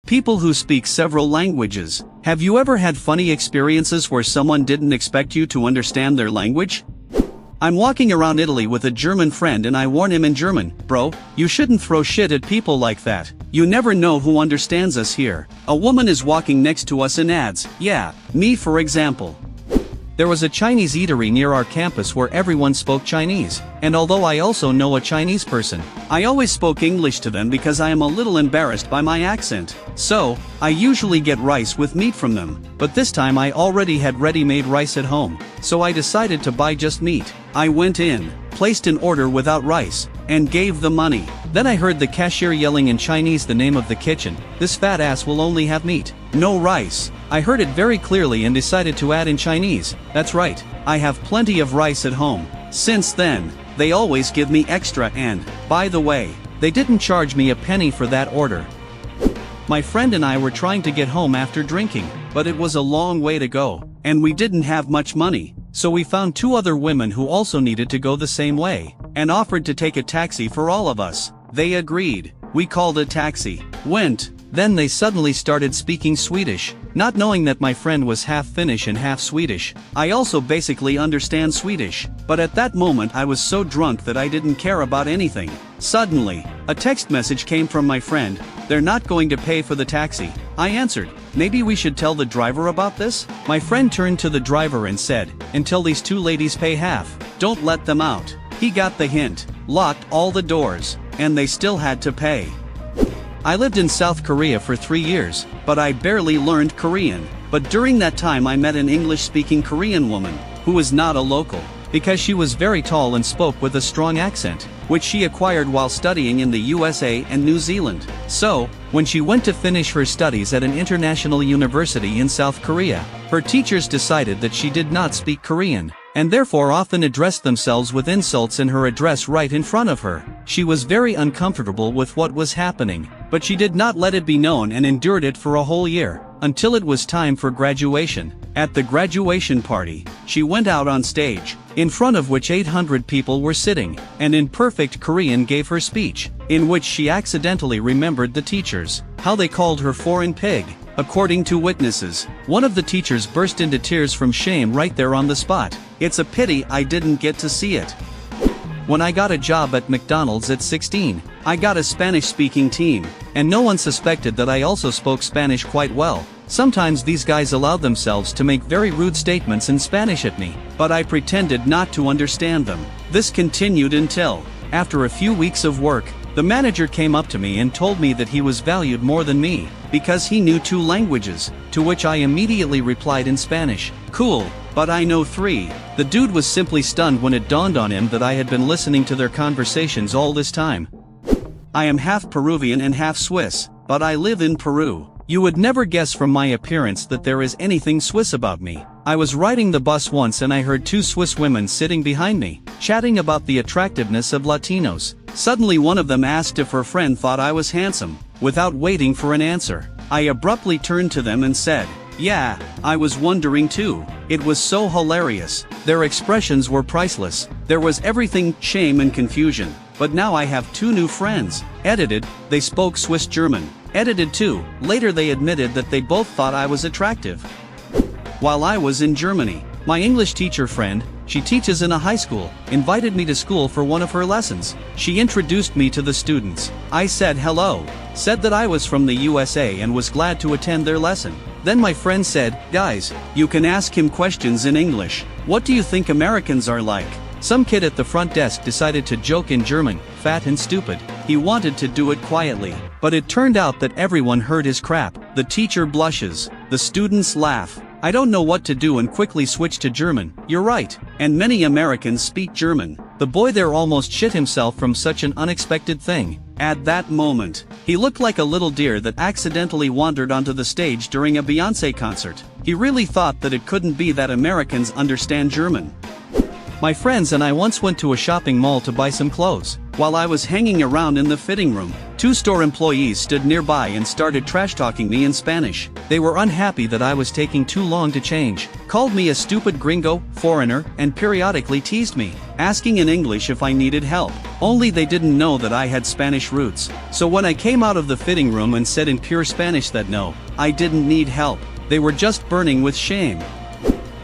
People who speak several languages. Have you ever had funny experiences where someone didn't expect you to understand their language? I'm walking around Italy with a German friend and I warn him in German, "Bro, you shouldn't throw shit at people like that. You never know who understands us here." A woman is walking next to us and adds, "Yeah, me for example." There was a Chinese eatery near our campus where everyone spoke Chinese, and although I also know a Chinese person, I always spoke English to them because I am a little embarrassed by my accent. So, I usually get rice with meat from them, but this time I already had ready-made rice at home, so I decided to buy just meat. I went in, placed an order without rice, and gave the money. Then I heard the cashier yelling in Chinese the name of the kitchen. "This fat ass will only have meat, no rice." I heard it very clearly and decided to add in Chinese, "That's right, I have plenty of rice at home." Since then, they always give me extra and, by the way, they didn't charge me a penny for that order. My friend and I were trying to get home after drinking, but it was a long way to go, and we didn't have much money, so we found two other women who also needed to go the same way, and offered to take a taxi for all of us. They agreed. We called a taxi, went. Then they suddenly started speaking Swedish, not knowing that my friend was half Finnish and half Swedish. I also basically understand Swedish, but at that moment I was so drunk that I didn't care about anything. Suddenly, a text message came from my friend, "They're not going to pay for the taxi." I answered, "Maybe we should tell the driver about this?" My friend turned to the driver and said, "Until these two ladies pay half, don't let them out." He got the hint, locked all the doors, and they still had to pay. I lived in South Korea for 3 years, but I barely learned Korean. But during that time I met an English-speaking Korean woman, who was not a local, because she was very tall and spoke with a strong accent, which she acquired while studying in the USA and New Zealand. So, when she went to finish her studies at an international university in South Korea, her teachers decided that she did not speak Korean, and therefore often addressed themselves with insults in her address right in front of her. She was very uncomfortable with what was happening, but she did not let it be known and endured it for a whole year, until it was time for graduation. At the graduation party, she went out on stage, in front of which 800 people were sitting, and in perfect Korean gave her speech, in which she accidentally remembered the teachers, how they called her foreign pig. According to witnesses, one of the teachers burst into tears from shame right there on the spot. It's a pity I didn't get to see it. When I got a job at McDonald's at 16, I got a Spanish-speaking team, and no one suspected that I also spoke Spanish quite well. Sometimes these guys allowed themselves to make very rude statements in Spanish at me, but I pretended not to understand them. This continued until, after a few weeks of work, the manager came up to me and told me that he was valued more than me, because he knew 2 languages, to which I immediately replied in Spanish, "Cool, but I know 3. The dude was simply stunned when it dawned on him that I had been listening to their conversations all this time. I am half Peruvian and half Swiss, but I live in Peru. You would never guess from my appearance that there is anything Swiss about me. I was riding the bus once and I heard 2 Swiss women sitting behind me, chatting about the attractiveness of Latinos. Suddenly one of them asked if her friend thought I was handsome. Without waiting for an answer, I abruptly turned to them and said, "Yeah, I was wondering too." It was so hilarious. Their expressions were priceless. There was everything, shame and confusion. But now I have 2 new friends. Edited, they spoke Swiss German. Edited 2, later they admitted that they both thought I was attractive. While I was in Germany, my English teacher friend, she teaches in a high school, invited me to school for one of her lessons. She introduced me to the students. I said hello, said that I was from the USA and was glad to attend their lesson. Then my friend said, "Guys, you can ask him questions in English. What do you think Americans are like?" Some kid at the front desk decided to joke in German, "Fat and stupid." He wanted to do it quietly, but it turned out that everyone heard his crap. The teacher blushes. The students laugh. I don't know what to do and quickly switch to German. "You're right, and many Americans speak German." The boy there almost shit himself from such an unexpected thing. At that moment, he looked like a little deer that accidentally wandered onto the stage during a Beyoncé concert. He really thought that it couldn't be that Americans understand German. My friends and I once went to a shopping mall to buy some clothes. While I was hanging around in the fitting room, two store employees stood nearby and started trash-talking me in Spanish. They were unhappy that I was taking too long to change, called me a stupid gringo, foreigner, and periodically teased me, asking in English if I needed help. Only they didn't know that I had Spanish roots. So when I came out of the fitting room and said in pure Spanish that no, I didn't need help, they were just burning with shame.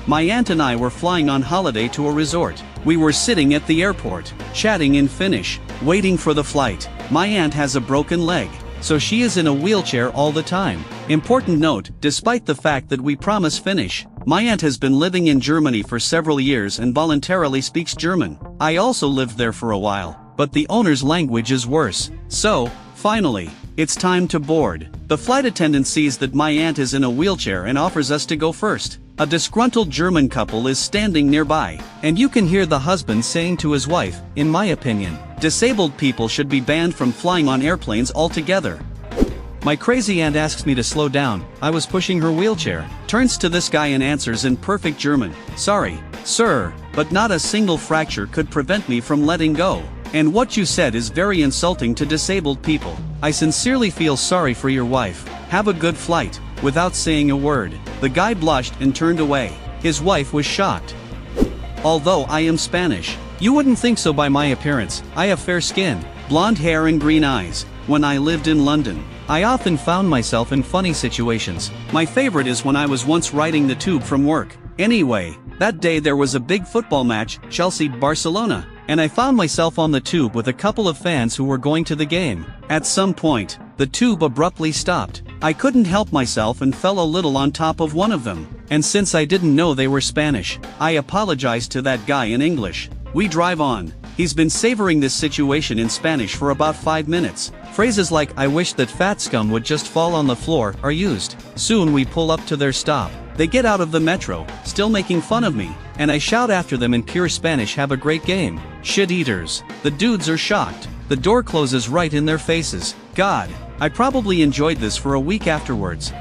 My aunt and I were flying on holiday to a resort. We were sitting at the airport, chatting in Finnish, waiting for the flight. My aunt has a broken leg, so she is in a wheelchair all the time. Important note, despite the fact that we promise Finnish, my aunt has been living in Germany for several years and voluntarily speaks German. I also lived there for a while, but the owner's language is worse. So, finally, it's time to board. The flight attendant sees that my aunt is in a wheelchair and offers us to go first. A disgruntled German couple is standing nearby, and you can hear the husband saying to his wife, "In my opinion, disabled people should be banned from flying on airplanes altogether." My crazy aunt asks me to slow down. I was pushing her wheelchair, turns to this guy and answers in perfect German, "Sorry, sir, but not a single fracture could prevent me from letting go. And what you said is very insulting to disabled people. I sincerely feel sorry for your wife. Have a good flight." Without saying a word, the guy blushed and turned away. His wife was shocked. Although I am Spanish, you wouldn't think so by my appearance. I have fair skin, blonde hair and green eyes. When I lived in London, I often found myself in funny situations. My favorite is when I was once riding the tube from work. Anyway, that day there was a big football match, Chelsea-Barcelona, and I found myself on the tube with a couple of fans who were going to the game. At some point, the tube abruptly stopped. I couldn't help myself and fell a little on top of one of them. And since I didn't know they were Spanish, I apologized to that guy in English. We drive on. He's been savoring this situation in Spanish for about 5 minutes. Phrases like "I wish that fat scum would just fall on the floor" are used. Soon we pull up to their stop. They get out of the metro, still making fun of me, and I shout after them in pure Spanish, "Have a great game, shit eaters." The dudes are shocked. The door closes right in their faces. God, I probably enjoyed this for a week afterwards.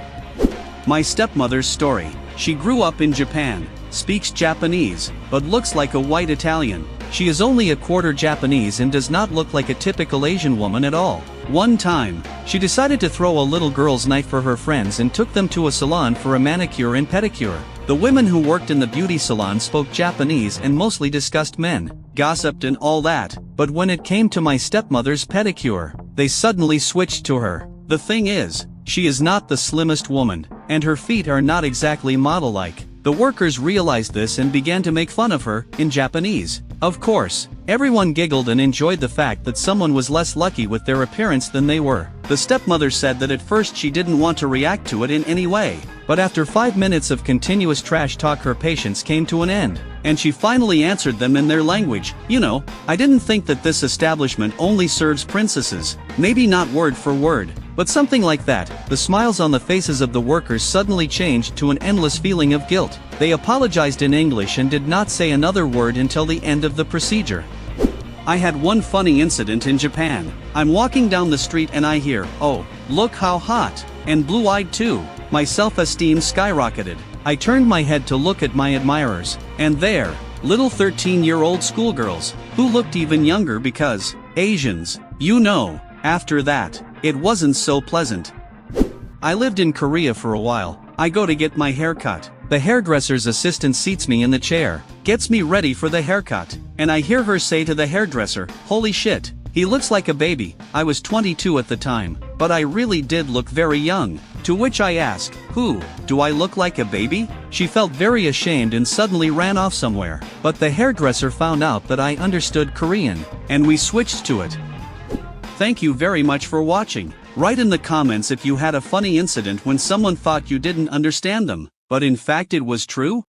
My stepmother's story. She grew up in Japan, speaks Japanese, but looks like a white Italian. She is only a quarter Japanese and does not look like a typical Asian woman at all. One time, she decided to throw a little girl's knife for her friends and took them to a salon for a manicure and pedicure. The women who worked in the beauty salon spoke Japanese and mostly discussed men, gossiped and all that, but when it came to my stepmother's pedicure, they suddenly switched to her. The thing is, she is not the slimmest woman, and her feet are not exactly model-like. The workers realized this and began to make fun of her, in Japanese. Of course, everyone giggled and enjoyed the fact that someone was less lucky with their appearance than they were. The stepmother said that at first she didn't want to react to it in any way, but after 5 minutes of continuous trash talk her patience came to an end, and she finally answered them in their language. "You know, I didn't think that this establishment only serves princesses." Maybe not word for word, but something like that. The smiles on the faces of the workers suddenly changed to an endless feeling of guilt. They apologized in English and did not say another word until the end of the procedure. I had one funny incident in Japan. I'm walking down the street and I hear, "Oh, look how hot," and blue-eyed too. My self-esteem skyrocketed. I turned my head to look at my admirers, and there, little 13-year-old schoolgirls, who looked even younger because Asians, you know. After that, it wasn't so pleasant. I lived in Korea for a while. I go to get my hair cut. The hairdresser's assistant seats me in the chair, gets me ready for the haircut, and I hear her say to the hairdresser, "Holy shit, he looks like a baby." I was 22 at the time, but I really did look very young. To which I ask, "Who, do I look like a baby?" She felt very ashamed and suddenly ran off somewhere, but the hairdresser found out that I understood Korean, and we switched to it. Thank you very much for watching. Write in the comments if you had a funny incident when someone thought you didn't understand them, but in fact it was true.